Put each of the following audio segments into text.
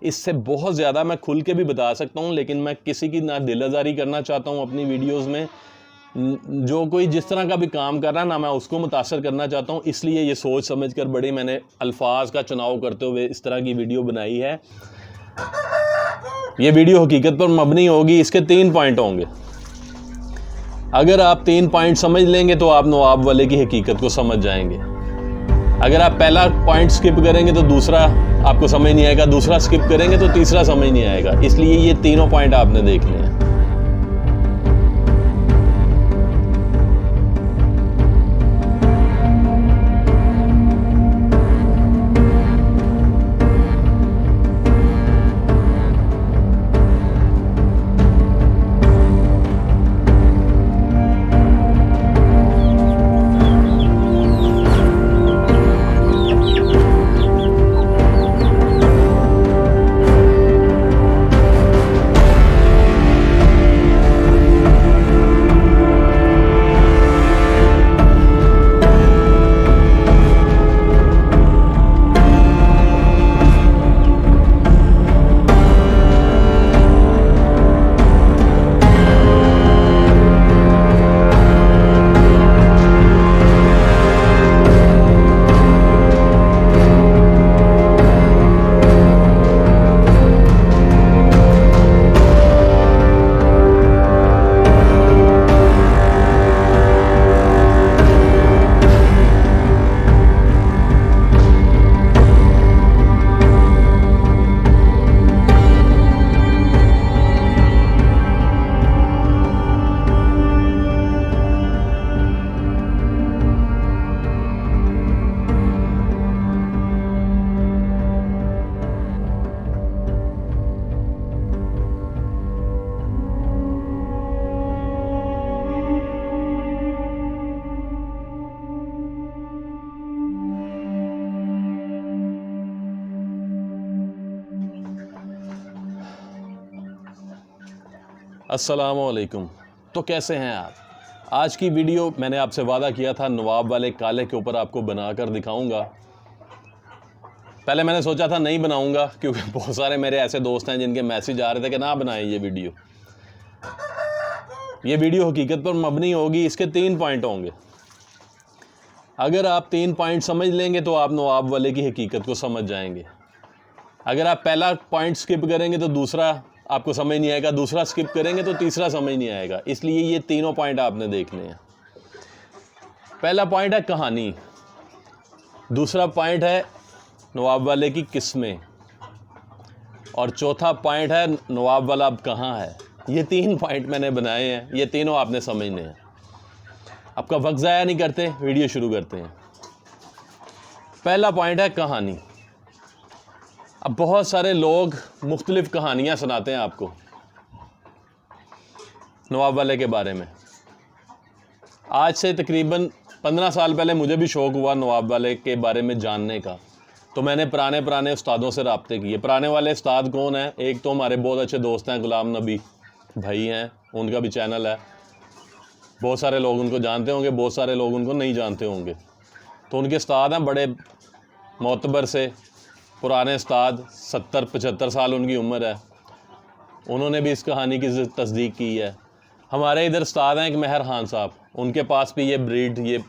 इससे बहुत ज़्यादा मैं खुल के भी बता सकता हूँ, लेकिन मैं किसी की ना दिल आज़ारी करना चाहता हूँ अपनी वीडियोज़ में। जो कोई जिस तरह का भी काम कर रहा है ना, मैं उसको मुतासर करना चाहता हूँ, इसलिए ये सोच समझ कर बड़ी मैंने अल्फाज का चुनाव करते हुए इस तरह की वीडियो बनाई है। ये वीडियो हकीकत पर मबनी होगी। इसके 3 पॉइंट होंगे। अगर आप 3 पॉइंट समझ लेंगे तो आप नवाब वाले की हकीकत को समझ जाएंगे। अगर आप पहला पॉइंट स्किप करेंगे तो दूसरा आपको समझ नहीं आएगा, दूसरा स्किप करेंगे तो तीसरा समझ नहीं आएगा। इसलिए ये तीनों पॉइंट आपने देखने हैं। अस्सलामुअलैकुम। तो कैसे हैं आप? आज की वीडियो मैंने आपसे वादा किया था नवाब वाले काले के ऊपर आपको बनाकर दिखाऊंगा। पहले मैंने सोचा था नहीं बनाऊंगा, क्योंकि बहुत सारे मेरे ऐसे दोस्त हैं जिनके मैसेज आ रहे थे कि ना बनाएं ये वीडियो। ये वीडियो हकीकत पर मबनी होगी। इसके 3 पॉइंट होंगे। अगर आप 3 पॉइंट समझ लेंगे तो आप नवाब वाले की हकीकत को समझ जाएंगे। अगर आप पहला पॉइंट स्किप करेंगे तो दूसरा आपको समझ नहीं आएगा, दूसरा स्किप करेंगे तो तीसरा समझ नहीं आएगा। इसलिए ये तीनों पॉइंट आपने देखने हैं। पहला पॉइंट है कहानी, दूसरा पॉइंट है नवाब वाले की किस्में, और चौथा पॉइंट है नवाब वाला अब कहाँ है। ये 3 पॉइंट मैंने बनाए हैं, ये तीनों आपने समझने हैं। आपका वक्त ज़ाया नहीं करते, वीडियो शुरू करते हैं। पहला पॉइंट है कहानी। अब बहुत सारे लोग मुख्तलिफ़ कहानियाँ सुनाते हैं आपको नवाब वाले के बारे में। आज से तकरीबन 15 साल पहले मुझे भी शौक़ हुआ नवाब वाले के बारे में जानने का, तो मैंने पुराने उस्तादों से रब्ते किए। पुराने वाले उस्ताद कौन है? एक तो हमारे बहुत अच्छे दोस्त हैं, गुलाम नबी भाई हैं, उनका भी चैनल है। बहुत सारे लोग उनको जानते होंगे, बहुत सारे लोग उनको नहीं जानते होंगे। तो उनके उस्ताद हैं बड़े मोतबर से, पुराने उस्ताद, 70-75 साल उनकी उम्र है। उन्होंने भी इस कहानी की तस्दीक की है। हमारे इधर उस्ताद हैं एक मेहर खान साहब, उनके पास भी ये ब्रीड, ये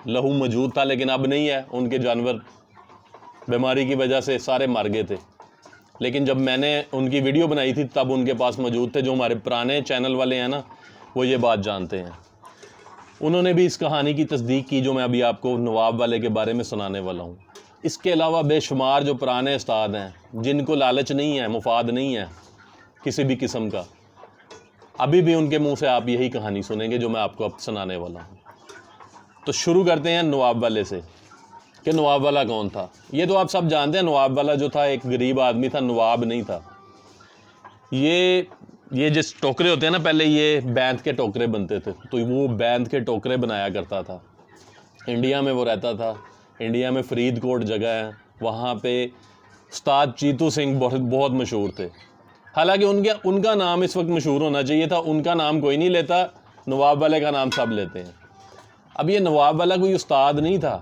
लहू मौजूद था, लेकिन अब नहीं है। उनके जानवर बीमारी की वजह से सारे मर गए थे। लेकिन जब मैंने उनकी वीडियो बनाई थी तब उनके पास मौजूद थे। जो हमारे पुराने चैनल वाले हैं ना, वो ये बात जानते हैं। उन्होंने भी इस कहानी की तस्दीक की जो मैं अभी आपको नवाब वाले के बारे में सुनाने वाला हूँ। इसके अलावा बेशुमार जो पुराने उस्ताद हैं जिनको लालच नहीं है, मुफाद नहीं है किसी भी किस्म का, अभी भी उनके मुंह से आप यही कहानी सुनेंगे जो मैं आपको अब सुनाने वाला हूँ। तो शुरू करते हैं नवाब वाले से कि नवाब वाला कौन था। ये तो आप सब जानते हैं, नवाब वाला जो था एक गरीब आदमी था, नवाब नहीं था। ये जिस टोकरे होते हैं ना, पहले ये बैंत के टोकरे बनते थे, तो वो बैंत के टोकरे बनाया करता था। इंडिया में वो रहता था। इंडिया में फरीदकोट जगह है, वहाँ पे उस्ताद चीतू सिंह बहुत मशहूर थे। हालांकि उनका नाम इस वक्त मशहूर होना चाहिए था, उनका नाम कोई नहीं लेता, नवाब वाले का नाम सब लेते हैं। अब ये नवाब वाला कोई उस्ताद नहीं था,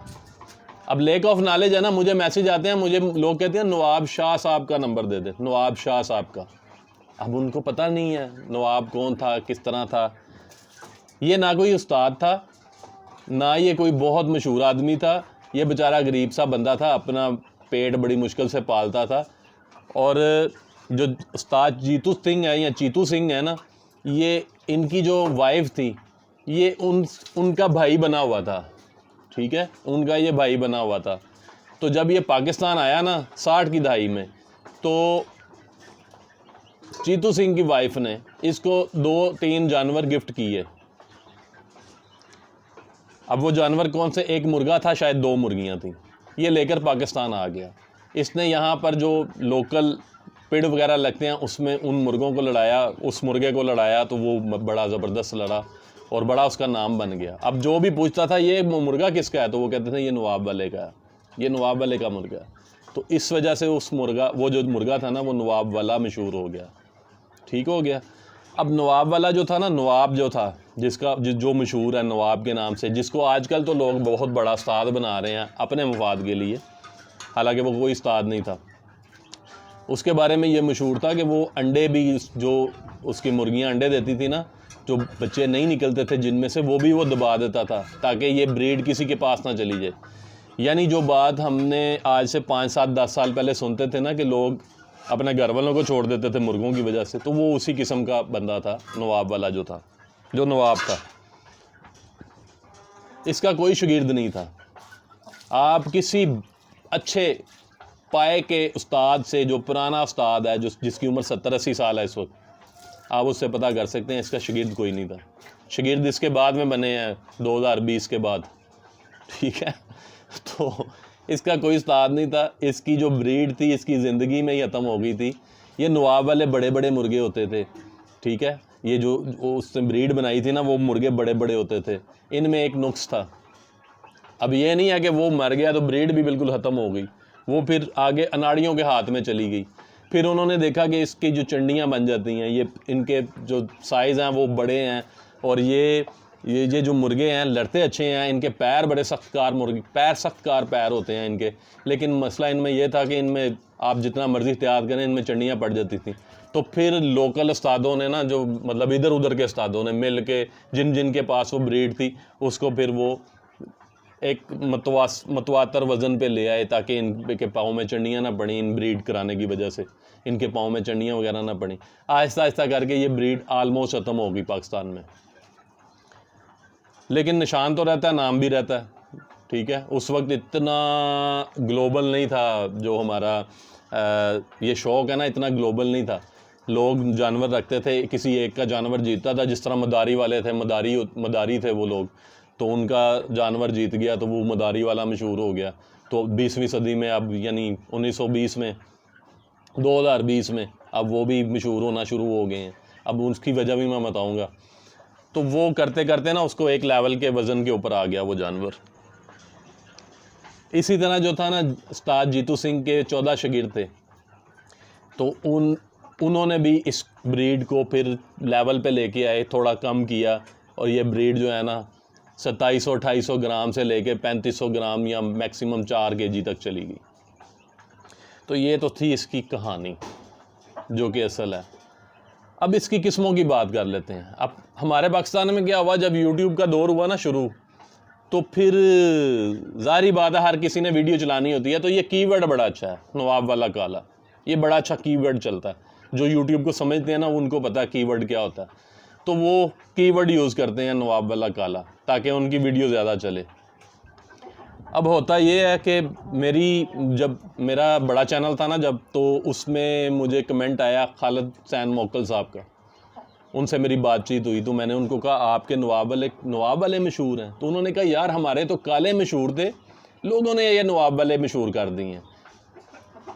अब लेक ऑफ नॉलेज है ना, मुझे मैसेज आते हैं, मुझे लोग कहते हैं नवाब शाह साहब का नंबर दे दे, नवाब शाह साहब का। अब उनको पता नहीं है नवाब कौन था, किस तरह था। ये ना कोई उस्ताद था, ना ये कोई बहुत मशहूर आदमी था, ये बेचारा गरीब सा बंदा था, अपना पेट बड़ी मुश्किल से पालता था। और जो उस्ताद जीतू सिंह है या चीतू सिंह है ना, ये इनकी जो वाइफ थी, ये उनका भाई बना हुआ था, ठीक है, उनका ये भाई बना हुआ था। तो जब ये पाकिस्तान आया ना 60 की दहाई में, तो चीतू सिंह की वाइफ ने इसको 2-3 जानवर गिफ्ट किए। अब वो जानवर कौन से, एक मुर्गा था, शायद 2 मुर्गियां थी, ये लेकर पाकिस्तान आ गया। इसने यहाँ पर जो लोकल पेड़ वगैरह लगते हैं उसमें उन मुर्गों को लड़ाया, उस मुर्गे को लड़ाया, तो वो बड़ा ज़बरदस्त लड़ा और बड़ा उसका नाम बन गया। अब जो भी पूछता था ये मुर्गा किसका है, तो वो कहते थे ये नवाब वाले का है, ये नवाब वाले का मुर्गा है। तो इस वजह से उस मुर्गा, वो जो मुर्गा था ना, वो नवाब वाला मशहूर हो गया, ठीक हो गया। अब नवाब वाला जो था ना, नवाब जो था जिसका जो मशहूर है नवाब के नाम से, जिसको आजकल तो लोग बहुत बड़ा उस्ताद बना रहे हैं अपने मफाद के लिए, हालांकि वो कोई उस्ताद नहीं था। उसके बारे में ये मशहूर था कि वो अंडे भी, जो उसकी मुर्गियां अंडे देती थी ना, जो बच्चे नहीं निकलते थे जिनमें से, वो भी वो दबा देता था ताकि ये ब्रीड किसी के पास ना चली जाए। यानी जो बात हमने आज से 5, 7, 10 साल पहले सुनते थे ना कि लोग अपने घर वालों को छोड़ देते थे मुर्गों की वजह से, तो वो उसी किस्म का बंदा था नवाब वाला जो था, जो नवाब था। इसका कोई शागिर्द नहीं था। आप किसी अच्छे पाए के उस्ताद से, जो पुराना उस्ताद है, जो जिसकी उम्र 70-80 साल है इस वक्त, आप उससे पता कर सकते हैं, इसका शागिर्द कोई नहीं था। शागिर्द इसके बाद में बने हैं 2020 के बाद, ठीक है। तो इसका कोई उस्ताद नहीं था। इसकी जो ब्रीड थी इसकी ज़िंदगी में ही ख़त्म हो गई थी। ये नवाब वाले बड़े बड़े मुर्गे होते थे, ठीक है, ये जो उसने ब्रीड बनाई थी ना, वो मुर्गे बड़े बड़े होते थे। इनमें एक नुक्स था। अब ये नहीं है कि वो मर गया तो ब्रीड भी बिल्कुल ख़त्म हो गई, वो फिर आगे अनाड़ियों के हाथ में चली गई। फिर उन्होंने देखा कि इसकी जो चंडियाँ बन जाती हैं, ये इनके जो साइज़ हैं वो बड़े हैं, और ये जो मुर्गे हैं लड़ते अच्छे हैं, इनके पैर बड़े सख्तकार सख्तकार पैर होते हैं इनके। लेकिन मसला इनमें यह था कि इनमें आप जितना मर्ज़ी एहतियात करें, इनमें चंडियाँ पड़ जाती थी। तो फिर लोकल उस्तादों ने ना, जो मतलब इधर उधर के उस्तादों ने मिल के, जिनके पास वो ब्रीड थी, उसको फिर वो एक मतवातर वज़न पे ले आए ताकि इनके पाँव में चंडियाँ ना पड़ी। इन ब्रीड कराने की वजह से इनके पाँव में चंडियाँ वगैरह ना पड़ी। आहिस्ता आहिस्ता करके ये ब्रीड आलमोस्ट ख़त्म हो गई पाकिस्तान में। लेकिन निशान तो रहता है, नाम भी रहता है, ठीक है। उस वक्त इतना ग्लोबल नहीं था जो हमारा ये शौक़ है ना, इतना ग्लोबल नहीं था। लोग जानवर रखते थे, किसी एक का जानवर जीतता था, जिस तरह मदारी वाले थे, मदारी थे वो लोग, तो उनका जानवर जीत गया तो वो मदारी वाला मशहूर हो गया। तो 20वीं सदी में अब, यानी 1920 में, 2020 में अब वो भी मशहूर होना शुरू हो गए हैं। अब उसकी वजह भी मैं बताऊंगा। तो वो करते करते ना उसको एक लेवल के वज़न के ऊपर आ गया वो जानवर। इसी तरह जो था ना, उस्ताद जीतू सिंह के 14 शागिर्द थे, तो उन्होंने भी इस ब्रीड को फिर लेवल पे लेके आए, थोड़ा कम किया, और ये ब्रीड जो है ना 2700-2800 ग्राम से लेके 3500 ग्राम या मैक्सिमम 4 kg तक चली गई। तो ये तो थी इसकी कहानी जो कि असल है। अब इसकी किस्मों की बात कर लेते हैं। अब हमारे पाकिस्तान में क्या हुआ, जब यूट्यूब का दौर हुआ ना शुरू, तो फिर ज़ाहिर बात है हर किसी ने वीडियो चलानी होती है, तो ये कीवर्ड बड़ा अच्छा है, नवाब वाला काला, ये बड़ा अच्छा कीवर्ड चलता है। जो यूट्यूब को समझते हैं ना, उनको पता है कीवर्ड क्या होता है, तो वो कीवर्ड यूज़ करते हैं नवाब वाला काला, ताकि उनकी वीडियो ज़्यादा चले। अब होता ये है कि जब मेरा बड़ा चैनल था ना जब, तो उसमें मुझे कमेंट आया खालिद हुसैन मोकल साहब का, उनसे मेरी बातचीत हुई। तो मैंने उनको कहा आपके नवाब वाले मशहूर हैं? तो उन्होंने कहा यार हमारे तो काले मशहूर थे, लोगों ने ये नवाब वाले मशहूर कर दिए हैं।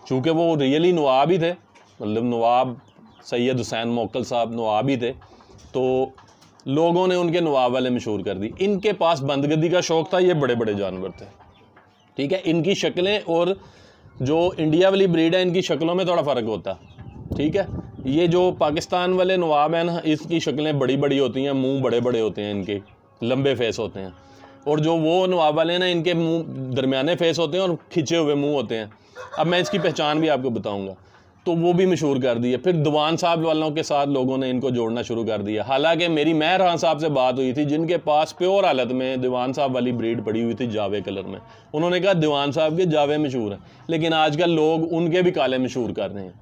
चूँकि वो रियली नवाब ही थे, मतलब नवाब सैयद हुसैन मोकल साहब नवाब ही थे, तो लोगों ने उनके नवाब वाले मशहूर कर दी। इनके पास बंदगदी का शौक़ था, ये बड़े बड़े जानवर थे, ठीक है। इनकी शक्लें और जो इंडिया वाली ब्रीड है, इनकी शक्लों में थोड़ा फ़र्क होता है, ठीक है। ये जो पाकिस्तान वाले नवाब हैं ना, इसकी शक्लें बड़ी बड़ी होती हैं, मुंह बड़े बड़े होते हैं, इनके लंबे फेस होते हैं। और जो वो नवाब वाले ना, इनके मुंह दरमियाने फेस होते हैं और खिंचे हुए मुंह होते हैं। अब मैं इसकी पहचान भी आपको बताऊंगा। तो वो भी मशहूर कर दिया। फिर दीवान साहब वालों के साथ लोगों ने इनको जोड़ना शुरू कर दिया। हालांकि मेरी महर खान साहब से बात हुई थी, जिनके पास प्योर हालत में दीवान साहब वाली ब्रीड पड़ी हुई थी जावे कलर में। उन्होंने कहा दीवान साहब के जावे मशहूर हैं, लेकिन आजकल लोग उनके भी काले मशहूर कर रहे हैं।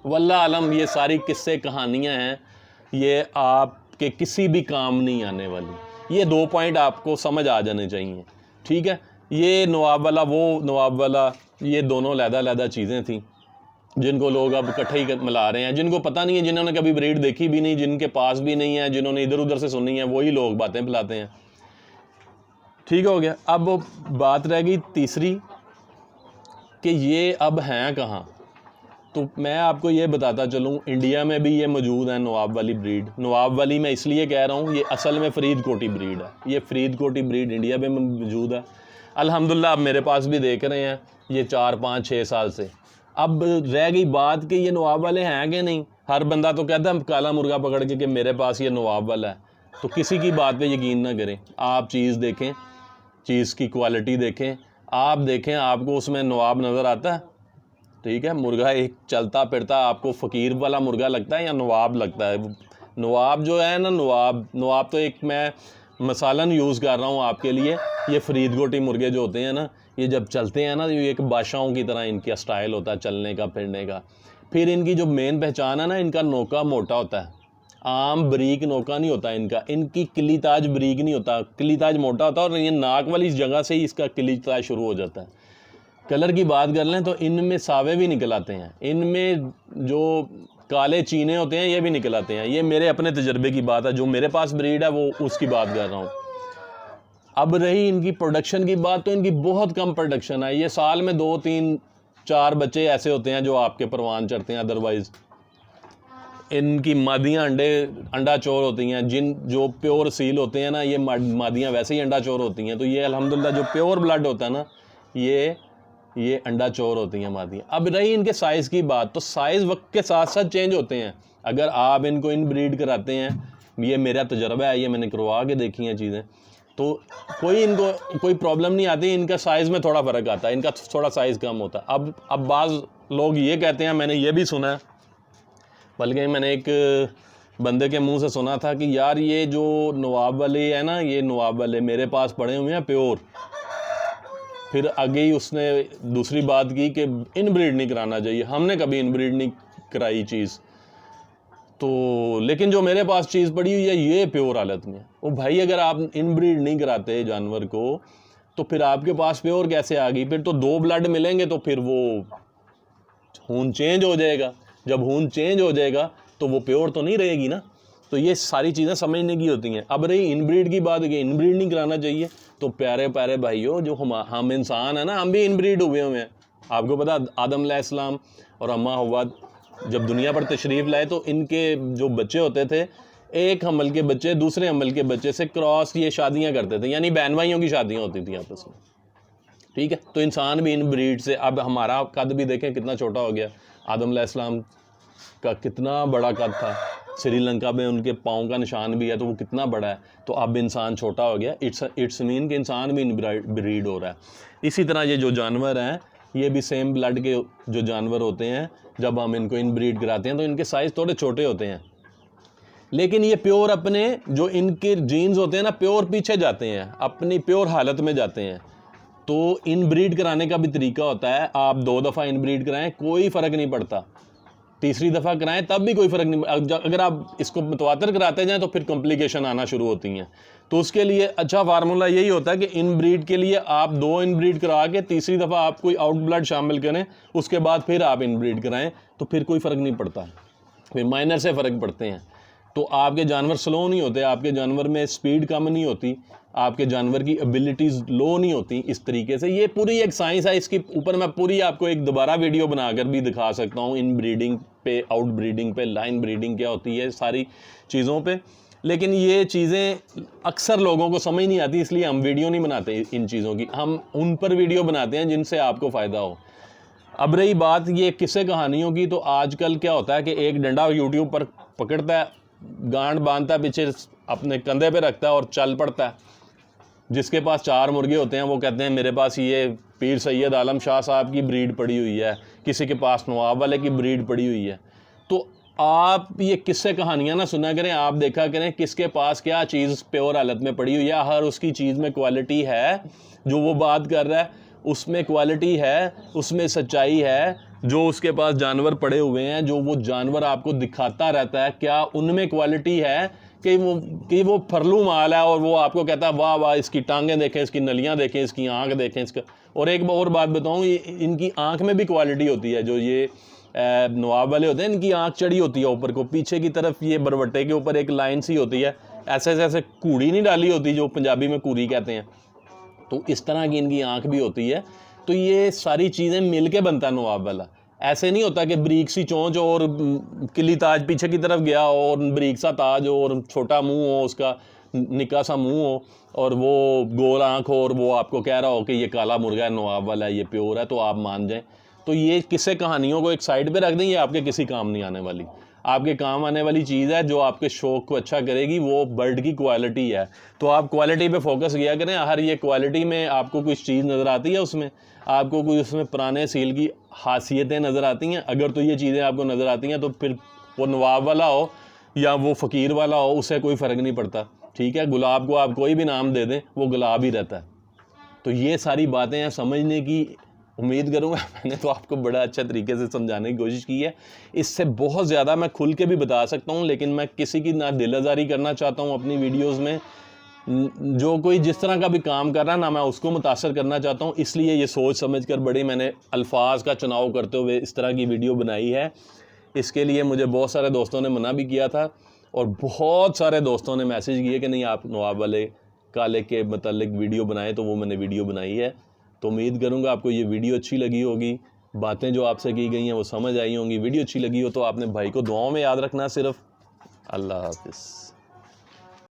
वल्लाह आलम, ये सारी किस्से कहानियाँ हैं, ये आपके किसी भी काम नहीं आने वाली। ये 2 पॉइंट आपको समझ आ जाने चाहिए, ठीक है। ये नवाब वाला, वो नवाब वाला, ये दोनों लहदा चीज़ें थी जिनको लोग अब इकट्ठे ही मिला रहे हैं। जिनको पता नहीं है, जिन्होंने कभी ब्रीड देखी भी नहीं, जिनके पास भी नहीं है, जिन्होंने इधर उधर से सुनी है, वही लोग बातें फैलाते हैं। ठीक हो गया। अब बात रह गई तीसरी कि ये अब हैं कहाँ। तो मैं आपको ये बताता चलूँ, इंडिया में भी ये मौजूद है नवाब वाली ब्रीड। नवाब वाली मैं इसलिए कह रहा हूँ, ये असल में फरीदकोटी ब्रीड है। ये फरीदकोटी ब्रीड इंडिया में मौजूद है अल्हम्दुलिल्लाह। अब मेरे पास भी देख रहे हैं ये 4, 5, 6 साल से। अब रह गई बात कि ये नवाब वाले हैं कि नहीं। हर बंदा तो कहता है काला मुर्गा पकड़ के कि मेरे पास ये नवाब वाला है। तो किसी की बात पे यकीन ना करें। आप चीज़ देखें, चीज़ की क्वालिटी देखें, आप देखें आपको उसमें नवाब नज़र आता है, ठीक है। मुर्गा एक चलता फिरता आपको फ़कीर वाला मुर्गा लगता है या नवाब लगता है। नवाब जो है ना, नवाब तो एक मैं मसालन यूज़ कर रहा हूँ आपके लिए। ये फरीदकोटी मुर्गे जो होते हैं ना, ये जब चलते हैं ना, ये एक बादशाहों की तरह इनका स्टाइल होता है चलने का, फिरने का। फिर इनकी जो मेन पहचान है ना, इनका नोका मोटा होता है। आम बरीक नोका नहीं होता इनका। इनकी किली ताज बरीक नहीं होता, किली ताज मोटा होता है। और ये नाक वाली जगह से ही इसका किली ताज शुरू हो जाता है। कलर की बात कर लें तो इनमें सावे भी निकल आते हैं, इनमें जो काले चीने होते हैं ये भी निकल आते हैं। ये मेरे अपने तजर्बे की बात है, जो मेरे पास ब्रीड है वो उसकी बात कर रहा हूँ। अब रही इनकी प्रोडक्शन की बात, तो इनकी बहुत कम प्रोडक्शन है। ये साल में 2, 3, 4 बच्चे ऐसे होते हैं जो आपके परवान चढ़ते हैं। अदरवाइज़ इनकी मादियाँ अंडा चोर होती हैं। जो प्योर सील होते हैं ना, ये मादियाँ वैसे ही अंडा चोर होती हैं। तो ये अल्हम्दुलिल्लाह जो प्योर ब्लड होता है ना, ये अंडा चोर होती हैं मादियाँ। अब रही इनके साइज़ की बात, तो साइज़ वक्त के साथ साथ चेंज होते हैं। अगर आप इनको इन ब्रीड कराते हैं, ये मेरा तजर्बा है, ये मैंने करवा के देखी हैं चीज़ें, तो इनको कोई प्रॉब्लम नहीं आती। इनका साइज़ में थोड़ा फ़र्क आता है, इनका थोड़ा साइज़ कम होता है। अब बाज़ लोग ये कहते हैं, मैंने ये भी सुना है, बल्कि मैंने एक बंदे के मुंह से सुना था कि यार ये जो नवाब वाले है ना, ये नवाब वाले मेरे पास पड़े हुए हैं प्योर। फिर आगे ही उसने दूसरी बात की कि इनब्रीड नहीं कराना चाहिए। हमने कभी इनब्रीड नहीं कराई चीज़, तो लेकिन जो मेरे पास चीज़ पड़ी हुई है ये प्योर हालत में। ओ भाई, अगर आप इनब्रीड नहीं कराते जानवर को, तो फिर आपके पास प्योर कैसे आ गई? फिर तो 2 ब्लड मिलेंगे, तो फिर वो खून चेंज हो जाएगा। जब खून चेंज हो जाएगा तो वो प्योर तो नहीं रहेगी ना। तो ये सारी चीज़ें समझने की होती हैं। अब रही इनब्रीड की बात, कि इनब्रीड नहीं कराना चाहिए, तो प्यारे प्यारे भाइयों, जो हम इंसान हैं ना, हम भी इनब्रीड हुए हैं। आपको पता, आदम अलैहिस्सलाम और अम्मा हव्वा जब दुनिया पर तशरीफ़ लाए, तो इनके जो बच्चे होते थे, एक हमल के बच्चे दूसरे हमल के बच्चे से क्रॉस ये शादियाँ करते थे, यानी बहन भाइयों की शादियाँ होती थी आपस में, ठीक है। तो इंसान भी इन ब्रीड से, अब हमारा कद भी देखें कितना छोटा हो गया। आदम अलैहिस्सलाम का कितना बड़ा कद था, श्रीलंका में उनके पाँव का निशान भी है, तो वो कितना बड़ा है। तो अब इंसान छोटा हो गया। इट्स मीन कि इंसान भी इन ब्रीड हो रहा है। इसी तरह ये जो जानवर हैं, ये भी सेम ब्लड के जो जानवर होते हैं, जब हम इनको इन ब्रीड कराते हैं तो इनके साइज़ थोड़े छोटे होते हैं, लेकिन ये प्योर अपने जो इनके जीन्स होते हैं ना, प्योर पीछे जाते हैं, अपनी प्योर हालत में जाते हैं। तो इन ब्रीड कराने का भी तरीका होता है। आप 2 दफ़ा इन ब्रीड कराएं, कोई फ़र्क नहीं पड़ता। तीसरी दफ़ा कराएं तब भी कोई फ़र्क नहीं। अगर आप इसको मुतवातर कराते जाएं तो फिर कॉम्प्लिकेशन आना शुरू होती हैं। तो उसके लिए अच्छा फार्मूला यही होता है कि इन ब्रीड के लिए आप 2 इन ब्रीड करा के तीसरी दफ़ा आप कोई आउट ब्लड शामिल करें, उसके बाद फिर आप इन ब्रीड कराएं, तो फिर कोई फ़र्क नहीं पड़ता। फिर माइनर से फ़र्क पड़ते हैं। तो आपके जानवर स्लो नहीं होते, आपके जानवर में स्पीड कम नहीं होती, आपके जानवर की एबिलिटीज़ लो नहीं होती। इस तरीके से ये पूरी एक साइंस है। इसके ऊपर मैं पूरी आपको एक दोबारा वीडियो बनाकर भी दिखा सकता हूँ, इन ब्रीडिंग पे, आउट ब्रीडिंग पे, लाइन ब्रीडिंग क्या होती है, सारी चीज़ों पे। लेकिन ये चीज़ें अक्सर लोगों को समझ नहीं आती, इसलिए हम वीडियो नहीं बनाते इन चीज़ों की। हम उन पर वीडियो बनाते हैं जिनसे आपको फ़ायदा हो। अब रही बात ये किस्से कहानियों की, तो आजकल क्या होता है कि एक डंडा यूट्यूब पर पकड़ता है, गांड बांधता है, पीछे अपने कंधे पे रखता है और चल पड़ता है। जिसके पास 4 मुर्गे होते हैं वो कहते हैं मेरे पास ये पीर सैयद आलम शाह साहब की ब्रीड पड़ी हुई है, किसी के पास नवाब वाले की ब्रीड पड़ी हुई है। तो आप ये किस्से कहानियाँ ना सुना करें, आप देखा करें किसके पास क्या चीज़ प्योर हालत में पड़ी हुई है। हर उसकी चीज़ में क्वालिटी है, जो वो बात कर रहा है उसमें क्वालिटी है, उसमें सच्चाई है। जो उसके पास जानवर पड़े हुए हैं, जो वो जानवर आपको दिखाता रहता है, क्या उनमें क्वालिटी है कि वो फरलू माल है और वो आपको कहता है वाह वाह इसकी टांगें देखें, इसकी नलियाँ देखें, इसकी आँख देखें, इसका। और एक और बात बताऊँ, इनकी आँख में भी क्वालिटी होती है। जो ये नवाब वाले होते हैं, इनकी आँख चढ़ी होती है ऊपर को, पीछे की तरफ ये बरवट्टे के ऊपर एक लाइन सी होती है, ऐसे ऐसे कूड़ी नहीं डाली होती, जो पंजाबी में कूरी कहते हैं। तो इस तरह की इनकी आँख भी होती है। तो ये सारी चीज़ें मिल के बनता है नवाब वाला। ऐसे नहीं होता कि बरीक सी चोंच और किली ताज पीछे की तरफ गया हो और बरीक सा ताज हो और छोटा मुंह हो, उसका निक्का सा मुंह हो और वो गोल आँख हो और वो आपको कह रहा हो कि ये काला मुर्गा है, नवाब वाला है, ये प्योर है, तो आप मान जाएं। तो ये किस्से कहानियों को एक साइड पे रख दें, ये आपके किसी काम नहीं आने वाली। आपके काम आने वाली चीज़ है जो आपके शौक़ को अच्छा करेगी, वो बर्ड की क्वालिटी है। तो आप क्वालिटी पे फोकस किया करें। हर ये क्वालिटी में आपको कुछ चीज़ नज़र आती है, उसमें आपको कोई उसमें पुराने सील की खासियतें नज़र आती हैं। अगर तो ये चीज़ें आपको नज़र आती हैं तो फिर वो नवाब वाला हो या वो फ़कीर वाला हो, उससे कोई फ़र्क नहीं पड़ता। ठीक है, गुलाब को आप कोई भी नाम दे दें, वो गुलाब ही रहता है। तो ये सारी बातें हैं समझने की। उम्मीद करूँगा मैंने तो आपको बड़ा अच्छा तरीके से समझाने की कोशिश की है। इससे बहुत ज़्यादा मैं खुल के भी बता सकता हूँ, लेकिन मैं किसी की ना दिल आज़ारी करना चाहता हूँ अपनी वीडियोस में। जो कोई जिस तरह का भी काम कर रहा है ना, मैं उसको मुतासर करना चाहता हूँ। इसलिए ये सोच समझ कर बड़ी मैंने अल्फाज का चुनाव करते हुए इस तरह की वीडियो बनाई है। इसके लिए मुझे बहुत सारे दोस्तों ने मना भी किया था और बहुत सारे दोस्तों ने मैसेज किए कि नहीं आप नवाब वाले काले के मतलब वीडियो बनाए, तो वो मैंने वीडियो बनाई है। तो उम्मीद करूँगा आपको ये वीडियो अच्छी लगी होगी, बातें जो आपसे की गई हैं वो समझ आई होंगी। वीडियो अच्छी लगी हो तो आपने भाई को दुआओं में याद रखना सिर्फ। अल्लाह हाफ़िज़।